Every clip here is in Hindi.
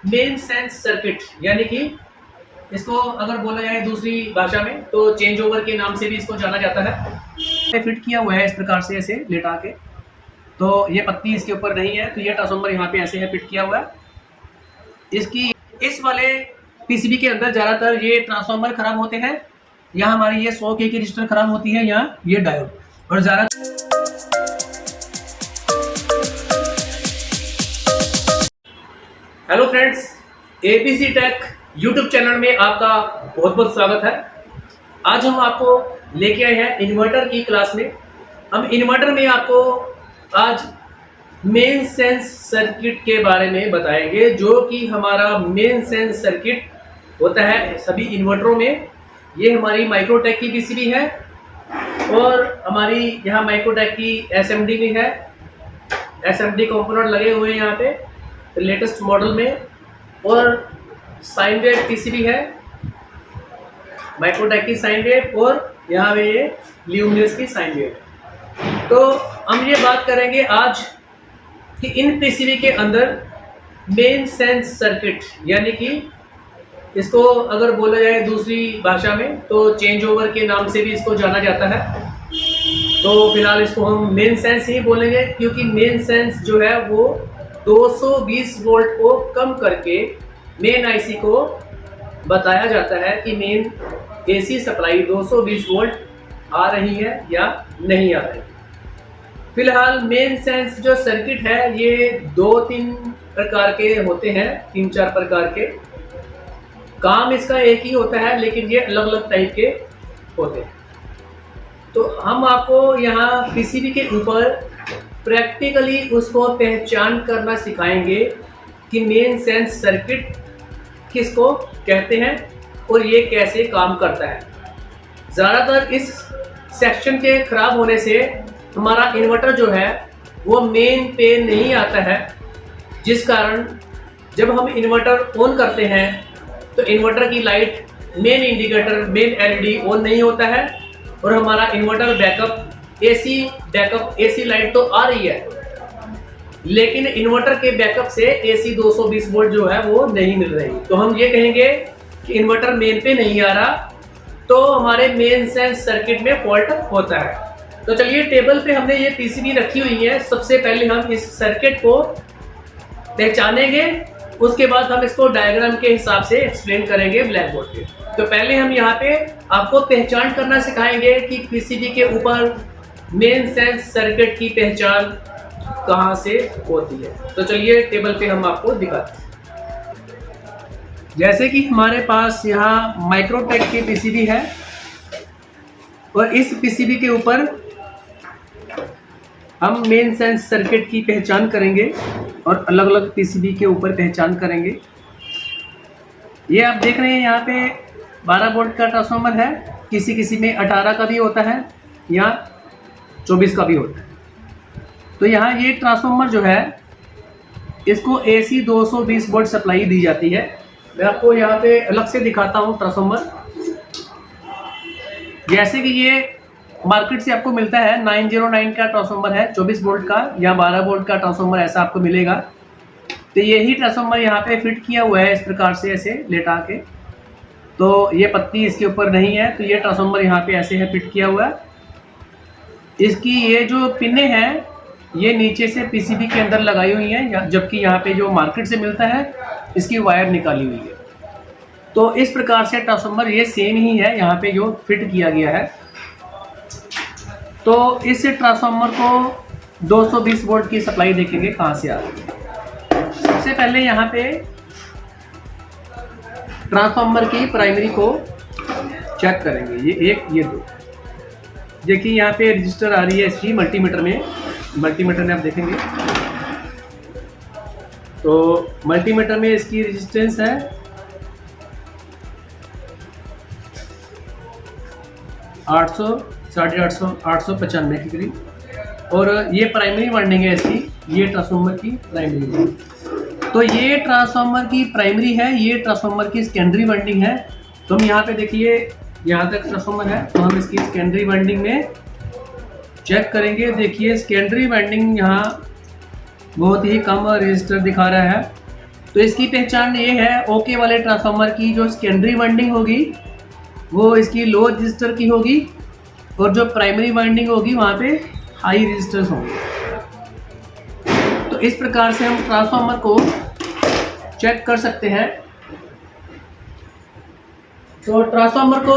मेन सेंस सर्किट, यानी कि इसको अगर बोला जाए दूसरी भाषा में तो चेंज ओवर के नाम से भी इसको जाना जाता है। फिट किया हुआ है इस प्रकार से ऐसे लेटा के, तो ये पत्ती इसके ऊपर नहीं है, तो ये ट्रांसफार्मर यहाँ पे ऐसे है फिट किया हुआ है। इसकी इस वाले पीसीबी के अंदर ज़्यादातर ये ट्रांसफार्मर खराब होते हैं, यहाँ हमारी ये 100 के की रजिस्टर खराब होती है, यहाँ ये डायोड। और ज़्यादा hello friends, APC take YouTube channel में आपका बहुत बहुत स्वागत है। आज हम आपको लेके आए हैं इन्वर्टर की क्लास में। हम इन्वर्टर में आपको आज मेन सेंस सर्किट के बारे में बताएंगे, जो कि हमारा मेन सेंस सर्किट होता है सभी इन्वर्टरों में। ये हमारी माइक्रोटेक की पीसीबी है और हमारी यहाँ माइक्रोटेक की एसएमडी भी है। एसएमडी कंपोनेंट लगे हुए हैं यहाँ पे लेटेस्ट मॉडल में, और साइन वेव पीसीबी है माइक्रोटेक की साइन वेव, और यहाँ पे ये ल्यूमिनस की साइन वेव। तो हम ये बात करेंगे आज कि इन पीसीबी के अंदर मेन सेंस सर्किट, यानी कि इसको अगर बोला जाए दूसरी भाषा में तो चेंज ओवर के नाम से भी इसको जाना जाता है। तो फिलहाल इसको हम मेन सेंस ही बोलेंगे, क्योंकि मेन सेंस जो है वो 220 वोल्ट को कम करके मेन आईसी को बताया जाता है कि मेन एसी सप्लाई 220 वोल्ट आ रही है या नहीं आ रही। फिलहाल मेन सेंस जो सर्किट है ये 2-3 प्रकार के होते हैं, 3-4 प्रकार के। काम इसका एक ही होता है, लेकिन ये अलग अलग टाइप के होते हैं। तो हम आपको यहाँ पीसीबी के ऊपर प्रैक्टिकली उसको पहचान करना सिखाएंगे कि मेन सेंस सर्किट किसको कहते हैं और ये कैसे काम करता है। ज़्यादातर इस सेक्शन के ख़राब होने से हमारा इन्वर्टर जो है वो मेन पे नहीं आता है, जिस कारण जब हम इन्वर्टर ऑन करते हैं तो इन्वर्टर की light main indicator main LED on नहीं होता है, और हमारा इन्वर्टर बैकअप एसी लाइट तो आ रही है, लेकिन इन्वर्टर के बैकअप से एसी 220 वोल्ट जो है वो नहीं मिल रही। तो हम ये कहेंगे कि इन्वर्टर मेन पे नहीं आ रहा, तो हमारे मेन सेंस सर्किट में फॉल्ट होता है। तो चलिए, टेबल पे हमने ये पीसीबी रखी हुई है। सबसे पहले हम इस सर्किट को पहचानेंगे, उसके बाद हम इसको डायग्राम के हिसाब से एक्सप्लेन करेंगे ब्लैक बोर्ड पे। तो पहले हम यहाँ पे आपको पहचान करना सिखाएंगे कि पीसीबी के ऊपर मेन सेंस सर्किट की पहचान कहाँ से होती है। तो चलिए टेबल पे हम आपको दिखाते हैं। जैसे कि हमारे पास यहाँ माइक्रोटेक की पीसीबी है, और इस पीसीबी के ऊपर हम मेन सेंस सर्किट की पहचान करेंगे और अलग अलग पीसीबी के ऊपर पहचान करेंगे। ये आप देख रहे हैं यहाँ पे 12 वोल्ट का ट्रांसफार्मर है, किसी में 18 का भी होता है या 24 का भी होता है। तो यहाँ ये ट्रांसफार्मर जो है इसको एसी 220 वोल्ट सप्लाई दी जाती है। मैं आपको यहाँ पे अलग से दिखाता हूँ ट्रांसफार्मर। जैसे कि ये मार्केट से आपको मिलता है 909 का ट्रांसफार्मर है, 24 वोल्ट का या 12 वोल्ट का ट्रांसफार्मर ऐसा आपको मिलेगा। तो यही ट्रांसफार्मर यहाँ पे फिट किया हुआ है इस प्रकार से ऐसे लेटा के। तो ये पत्ती इसके ऊपर नहीं है, तो ये ट्रांसफार्मर यहाँ पे ऐसे है फिट किया हुआ है। इसकी ये जो पिने हैं ये नीचे से पीसीबी के अंदर लगाई हुई हैं, जबकि यहाँ पे जो मार्केट से मिलता है इसकी वायर निकाली हुई है। तो इस प्रकार से ट्रांसफार्मर ये सेम ही है यहाँ पे जो फिट किया गया है। तो इस ट्रांसफार्मर को 220 वोल्ट की सप्लाई देखेंगे कहाँ से आ रही है। सबसे पहले यहाँ पे ट्रांसफार्मर की प्राइमरी को चेक करेंगे। ये 1 ये 2, देखिए यहाँ पे रजिस्टर आ रही है इसकी मल्टीमीटर में आप देखेंगे। तो मल्टीमीटर में इसकी रेजिस्टेंस है 800, 850, 895 के करीब, और ये प्राइमरी वाइंडिंग है इसकी, ये ट्रांसफार्मर की प्राइमरी है। तो ये ट्रांसफार्मर की प्राइमरी है, ये ट्रांसफार्मर की सेकेंडरी वाइंडिंग है। तो हम यहाँ पे देखिए यहाँ तक ट्रांसफार्मर है, तो हम इसकी सेकेंडरी वाइंडिंग में चेक करेंगे। देखिए सेकेंडरी वाइंडिंग यहाँ बहुत ही कम रेजिस्टर दिखा रहा है, तो इसकी पहचान ये है, ओके वाले ट्रांसफार्मर की जो सेकेंडरी वाइंडिंग होगी वो इसकी लो रजिस्टर की होगी, और जो प्राइमरी वाइंडिंग होगी वहाँ पे हाई रजिस्टर्स होंगे। तो इस प्रकार से हम ट्रांसफार्मर को चेक कर सकते हैं। तो ट्रांसफार्मर को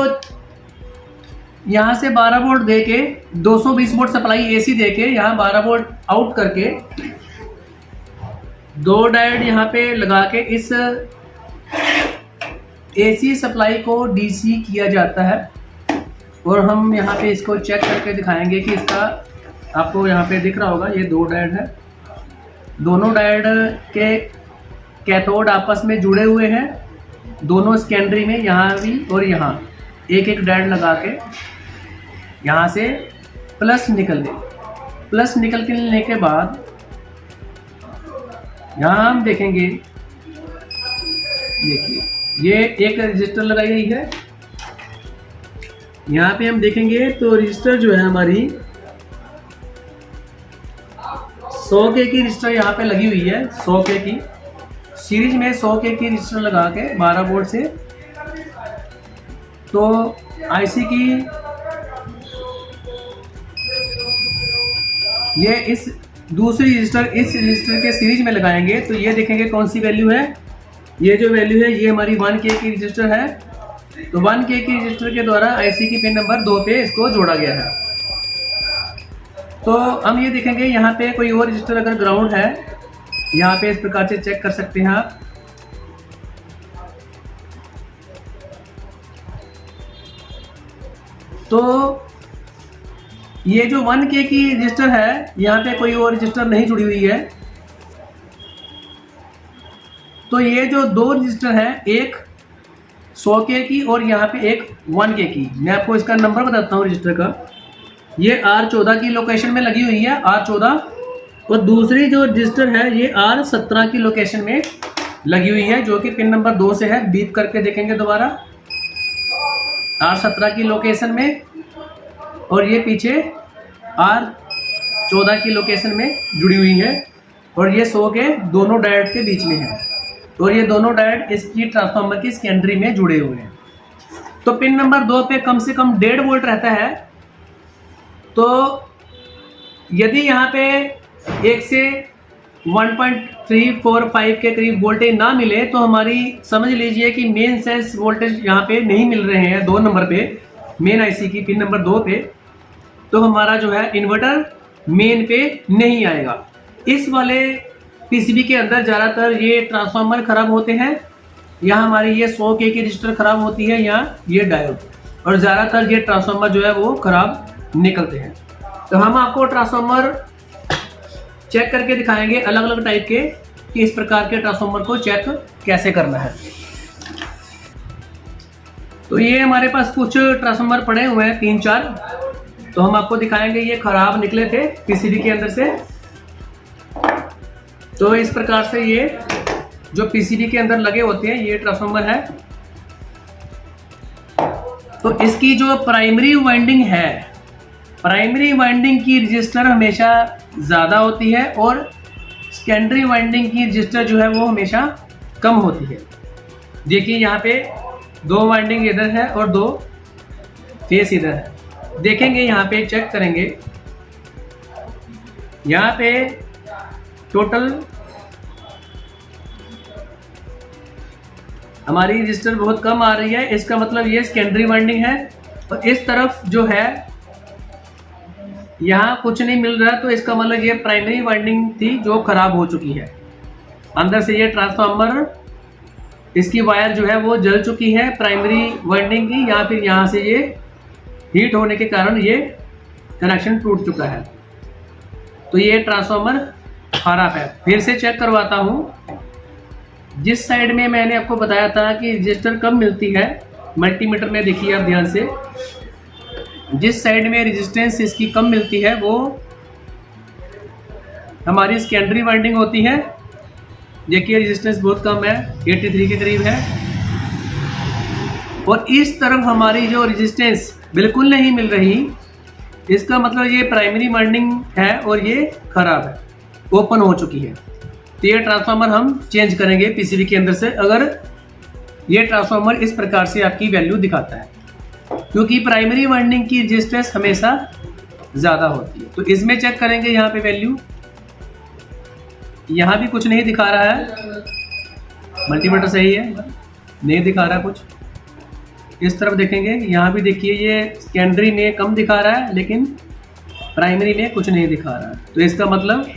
यहाँ से 12 वोल्ट दे के 220 वोल्ट सप्लाई एसी दे के यहाँ 12 वोल्ट आउट करके 2 डायोड यहाँ पे लगा के इस एसी सप्लाई को डीसी किया जाता है। और हम यहाँ पे इसको चेक करके दिखाएंगे कि इसका, आपको यहाँ पे दिख रहा होगा ये 2 डायोड है। दोनों डायोड के कैथोड आपस में जुड़े हुए हैं, दोनों सेकेंडरी में, यहाँ भी और यहाँ एक एक डायोड लगा के यहाँ से प्लस निकल गए। प्लस निकलने के बाद यहाँ हम देखेंगे, देखिए ये एक रजिस्टर लगाई गई है। यहाँ पे हम देखेंगे तो रजिस्टर जो है हमारी 100 के की रजिस्टर यहाँ पे लगी हुई है। 100 के की सीरीज में 100 के की रजिस्टर लगा के 12 वोल्ट से, तो आईसी की ये इस दूसरी रजिस्टर इस रजिस्टर के सीरीज में लगाएंगे तो ये देखेंगे कौन सी वैल्यू है। ये जो वैल्यू है ये हमारी 1K की रजिस्टर है। तो 1K की रजिस्टर के द्वारा आईसी की पिन नंबर 2 पे इसको जोड़ा गया है। तो हम ये देखेंगे यहाँ पे कोई और रजिस्टर अगर ग्राउंड है, यहाँ पे इस प्रकार से चेक कर सकते हैं आप। तो ये जो 1K की रजिस्टर है, यहाँ पे कोई और रजिस्टर नहीं जुड़ी हुई है। तो ये जो 2 रजिस्टर है, एक 100K की और यहाँ पे एक 1K की, मैं आपको इसका नंबर बताता हूँ रजिस्टर का। ये R14 की लोकेशन में लगी हुई है, R14, और दूसरी जो रजिस्टर है ये R17 की लोकेशन में लगी हुई है, जो कि पिन नंबर 2 से है। बीप करके देखेंगे दोबारा, R17 की लोकेशन में, और ये पीछे R14 की लोकेशन में जुड़ी हुई है, और ये 100 के दोनों डायोड के बीच में है, और ये दोनों डायोड इसकी ट्रांसफार्मर की सेकेंडरी में जुड़े हुए हैं। तो पिन नंबर 2 पे कम से कम 1.5 वोल्ट रहता है। तो यदि यहाँ पे 1 से 1.345 के करीब वोल्टेज ना मिले तो हमारी समझ लीजिए कि मेन सेंस वोल्टेज यहाँ पे नहीं मिल रहे हैं 2 नंबर पे, मेन आईसी की पिन नंबर 2 पे, तो हमारा जो है इन्वर्टर मेन पे नहीं आएगा। इस वाले पीसीबी के अंदर ज़्यादातर ये ट्रांसफार्मर ख़राब होते हैं, यहाँ हमारी ये 100K की रजिस्टर ख़राब होती है, यहाँ ये डायोड, और ज़्यादातर ये ट्रांसफार्मर जो है वो ख़राब निकलते हैं। तो हम आपको ट्रांसफार्मर चेक करके दिखाएंगे अलग अलग टाइप के, कि इस प्रकार के ट्रांसफार्मर को चेक कैसे करना है। तो ये हमारे पास कुछ ट्रांसफार्मर पड़े हुए हैं 3-4, तो हम आपको दिखाएंगे। ये खराब निकले थे पीसीबी के अंदर से। तो इस प्रकार से ये जो पीसीबी के अंदर लगे होते हैं ये ट्रांसफार्मर है। तो इसकी जो प्राइमरी वाइंडिंग है, प्राइमरी वाइंडिंग की रजिस्टर हमेशा ज़्यादा होती है, और सेकेंडरी वाइंडिंग की रजिस्टर जो है वो हमेशा कम होती है। देखिए यहाँ पे 2 वाइंडिंग इधर है और 2 फेस इधर है। देखेंगे यहाँ पे, चेक करेंगे, यहाँ पे टोटल हमारी रजिस्टर बहुत कम आ रही है, इसका मतलब ये सेकेंडरी वाइंडिंग है। और इस तरफ जो है यहाँ कुछ नहीं मिल रहा, तो इसका मतलब ये प्राइमरी वाइंडिंग थी जो खराब हो चुकी है। अंदर से ये ट्रांसफार्मर, इसकी वायर जो है वो जल चुकी है प्राइमरी वाइंडिंग की, या फिर यहाँ से ये हीट होने के कारण ये कनेक्शन टूट चुका है। तो ये ट्रांसफार्मर खराब है। फिर से चेक करवाता हूँ। जिस साइड में मैंने आपको बताया था कि रजिस्टर कम मिलती है, मल्टीमीटर में देखिए आप ध्यान से, जिस साइड में रेजिस्टेंस इसकी कम मिलती है वो हमारी सेकेंडरी वाइंडिंग होती है। देखिए रेजिस्टेंस बहुत कम है, 83 के करीब है। और इस तरफ हमारी जो रेजिस्टेंस बिल्कुल नहीं मिल रही, इसका मतलब ये प्राइमरी वाइंडिंग है और ये खराब है, ओपन हो चुकी है। तो ये ट्रांसफार्मर हम चेंज करेंगे पीसीबी के अंदर से, अगर ये ट्रांसफार्मर इस प्रकार से आपकी वैल्यू दिखाता है, क्योंकि प्राइमरी वाइंडिंग की रेजिस्टेंस हमेशा ज़्यादा होती है। तो इसमें चेक करेंगे यहाँ पे वैल्यू, यहाँ भी कुछ नहीं दिखा रहा है, मल्टीमीटर सही है, नहीं दिखा रहा कुछ। इस तरफ देखेंगे, यहाँ भी देखिए ये सेकेंडरी में कम दिखा रहा है लेकिन प्राइमरी में कुछ नहीं दिखा रहा है। तो इसका मतलब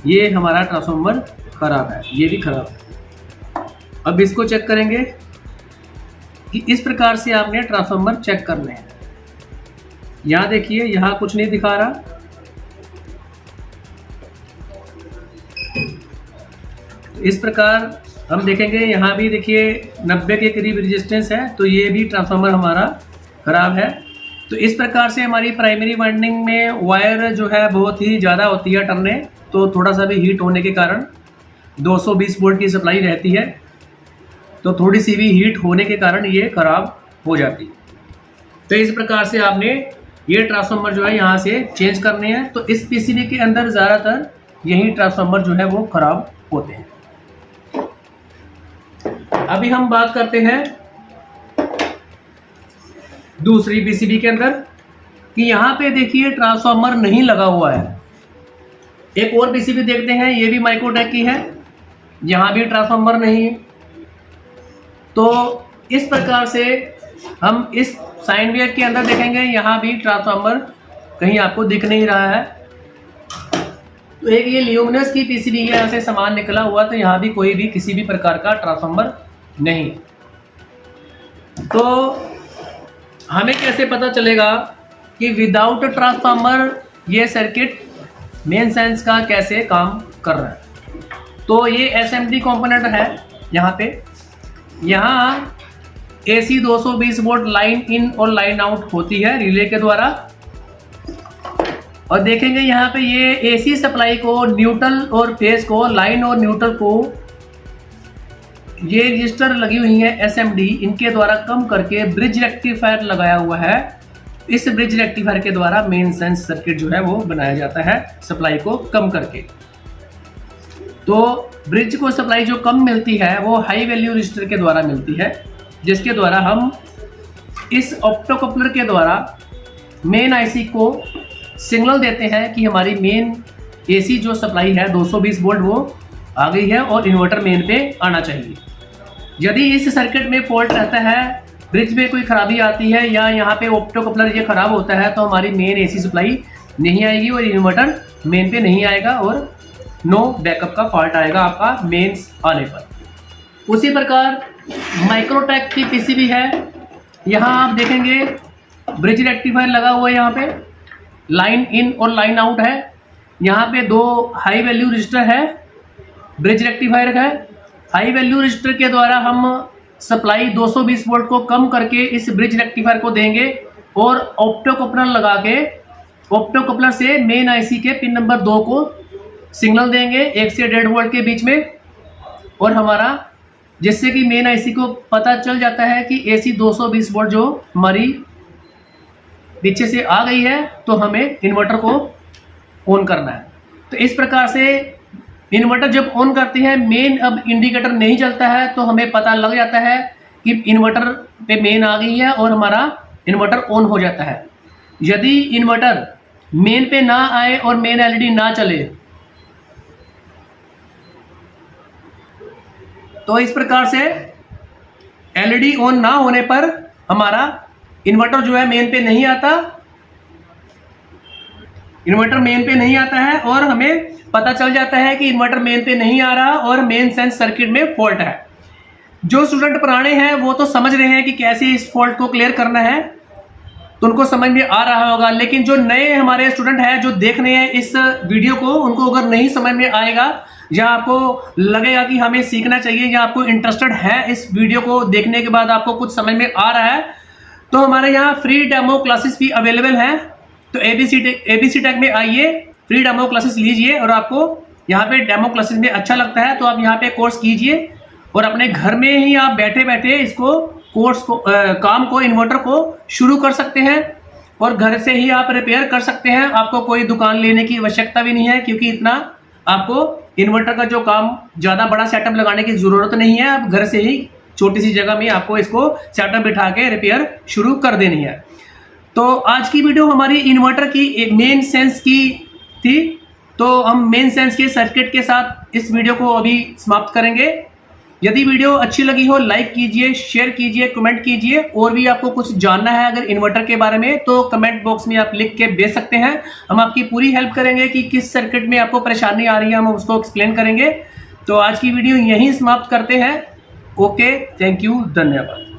ये हमारा ट्रांसफार्मर खराब है, ये भी खराब है। अब इसको चेक करेंगे कि इस प्रकार से आपने ट्रांसफार्मर चेक करने हैं। यहाँ देखिए, यहाँ कुछ नहीं दिखा रहा, तो इस प्रकार हम देखेंगे। यहाँ भी देखिए 90 के करीब रेजिस्टेंस है, तो ये भी ट्रांसफार्मर हमारा खराब है। तो इस प्रकार से हमारी प्राइमरी वाइंडिंग में वायर जो है बहुत ही ज़्यादा होती है टर्ने, तो थोड़ा सा भी हीट होने के कारण 220 वोल्ट की सप्लाई रहती है, तो थोड़ी सी भी हीट होने के कारण ये खराब हो जाती है। तो इस प्रकार से आपने ये ट्रांसफार्मर जो है यहाँ से चेंज करने हैं। तो इस पीसीबी के अंदर ज़्यादातर यही ट्रांसफार्मर जो है वो खराब होते हैं। अभी हम बात करते हैं दूसरी पीसीबी के अंदर कि यहाँ पे देखिए ट्रांसफार्मर नहीं लगा हुआ है। एक और पीसीबी देखते हैं, ये भी माइक्रोटेक की है, यहाँ भी ट्रांसफार्मर नहीं है। तो इस प्रकार से हम इस साइन वेव के अंदर देखेंगे, यहाँ भी ट्रांसफार्मर कहीं आपको दिख नहीं रहा है। तो एक ये ल्यूमिनस की पीसीबी यहाँ से सामान निकला हुआ, तो यहाँ भी कोई भी किसी भी प्रकार का ट्रांसफार्मर नहीं है। तो हमें कैसे पता चलेगा कि विदाउट ट्रांसफार्मर ये सर्किट मेन सेंस का कैसे काम कर रहा है? तो ये एसएमडी कंपोनेंट है यहाँ पे। यहाँ एसी 220 वोल्ट लाइन इन और लाइन आउट होती है रिले के द्वारा, और देखेंगे यहाँ पे ये एसी सप्लाई को, न्यूट्रल और फेज को, लाइन और न्यूट्रल को ये रजिस्टर लगी हुई है एसएमडी, इनके द्वारा कम करके ब्रिज रेक्टिफायर लगाया हुआ है। इस ब्रिज रेक्टिफायर के द्वारा मेन सेंस सर्किट जो है वो बनाया जाता है सप्लाई को कम करके। तो ब्रिज को सप्लाई जो कम मिलती है वो हाई वैल्यू रजिस्टर के द्वारा मिलती है, जिसके द्वारा हम इस ऑप्टोकपलर के द्वारा मेन आईसी को सिग्नल देते हैं कि हमारी मेन एसी जो सप्लाई है 220 वोल्ट वो आ गई है और इन्वर्टर मेन पे आना चाहिए। यदि इस सर्किट में फॉल्ट रहता है, ब्रिज में कोई खराबी आती है या यहाँ पे ऑप्टोकपलर ये खराब होता है, तो हमारी मेन एसी सप्लाई नहीं आएगी और इन्वर्टर मेन पे नहीं आएगा और नो बैकअप का फॉल्ट आएगा आपका मेंस आने पर। उसी प्रकार माइक्रोटेक की पीसीबी है, यहाँ आप देखेंगे ब्रिज रेक्टिफायर लगा हुआ है, यहाँ पे लाइन इन और लाइन आउट है। यहाँ पे दो हाई वैल्यू रजिस्टर है, ब्रिज रेक्टिफायर है। हाई वैल्यू रजिस्टर के द्वारा हम सप्लाई 220 वोल्ट को कम करके इस ब्रिज रेक्टिफायर को देंगे और ऑप्टोकपलर लगा के ऑप्टोकपलर से मेन आईसी के पिन नंबर 2 को सिग्नल देंगे 1 से 1.5 वोल्ट के बीच में, और हमारा जिससे कि मेन आईसी को पता चल जाता है कि एसी 220 वोल्ट जो हमारी पीछे से आ गई है, तो हमें इन्वर्टर को ऑन करना है। तो इस प्रकार से इन्वर्टर जब ऑन करते हैं, मेन अब इंडिकेटर नहीं चलता है, तो हमें पता लग जाता है कि इन्वर्टर पे मेन आ गई है और हमारा इन्वर्टर ऑन हो जाता है। यदि इन्वर्टर मेन पे ना आए और मेन एलईडी ना चले, तो इस प्रकार से एलईडी ऑन ना होने पर हमारा इन्वर्टर जो है मेन पे नहीं आता, इन्वर्टर मेन पे नहीं आता है और हमें पता चल जाता है कि इन्वर्टर मेन पे नहीं आ रहा और मेन सेंस सर्किट में फॉल्ट है। जो स्टूडेंट पुराने हैं वो तो समझ रहे हैं कि कैसे इस फॉल्ट को क्लियर करना है, तो उनको समझ में आ रहा होगा। लेकिन जो नए हमारे स्टूडेंट हैं जो देख रहे हैं इस वीडियो को, उनको अगर नहीं समझ में आएगा या आपको लगेगा कि हमें सीखना चाहिए या आपको इंटरेस्टेड है इस वीडियो को देखने के बाद आपको कुछ समझ में आ रहा है, तो हमारे यहाँ फ्री डेमो क्लासेस भी अवेलेबल हैं। तो एबीसी टेक में आइए, फ्री डेमो क्लासेस लीजिए, और आपको यहाँ पे डेमो क्लासेस में अच्छा लगता है तो आप यहाँ पे कोर्स कीजिए और अपने घर में ही आप बैठे बैठे इसको कोर्स को काम को, इन्वर्टर को शुरू कर सकते हैं और घर से ही आप रिपेयर कर सकते हैं। आपको कोई दुकान लेने की आवश्यकता भी नहीं है, क्योंकि इतना आपको इन्वर्टर का जो काम ज़्यादा बड़ा सेटअप लगाने की ज़रूरत नहीं है, आप घर से ही छोटी सी जगह में आपको इसको सेटअप बिठा के रिपेयर शुरू कर देनी है। तो आज की वीडियो हमारी इन्वर्टर की मेन सेंस की थी, तो हम मेन सेंस के सर्किट के साथ इस वीडियो को अभी समाप्त करेंगे। यदि वीडियो अच्छी लगी हो लाइक कीजिए, शेयर कीजिए, कमेंट कीजिए। और भी आपको कुछ जानना है अगर इन्वर्टर के बारे में तो कमेंट बॉक्स में आप लिख के भेज सकते हैं। हम आपकी पूरी हेल्प करेंगे कि किस सर्किट में आपको परेशानी आ रही है, हम उसको एक्सप्लेन करेंगे। तो आज की वीडियो यहीं समाप्त करते हैं। ओके, थैंक यू, धन्यवाद।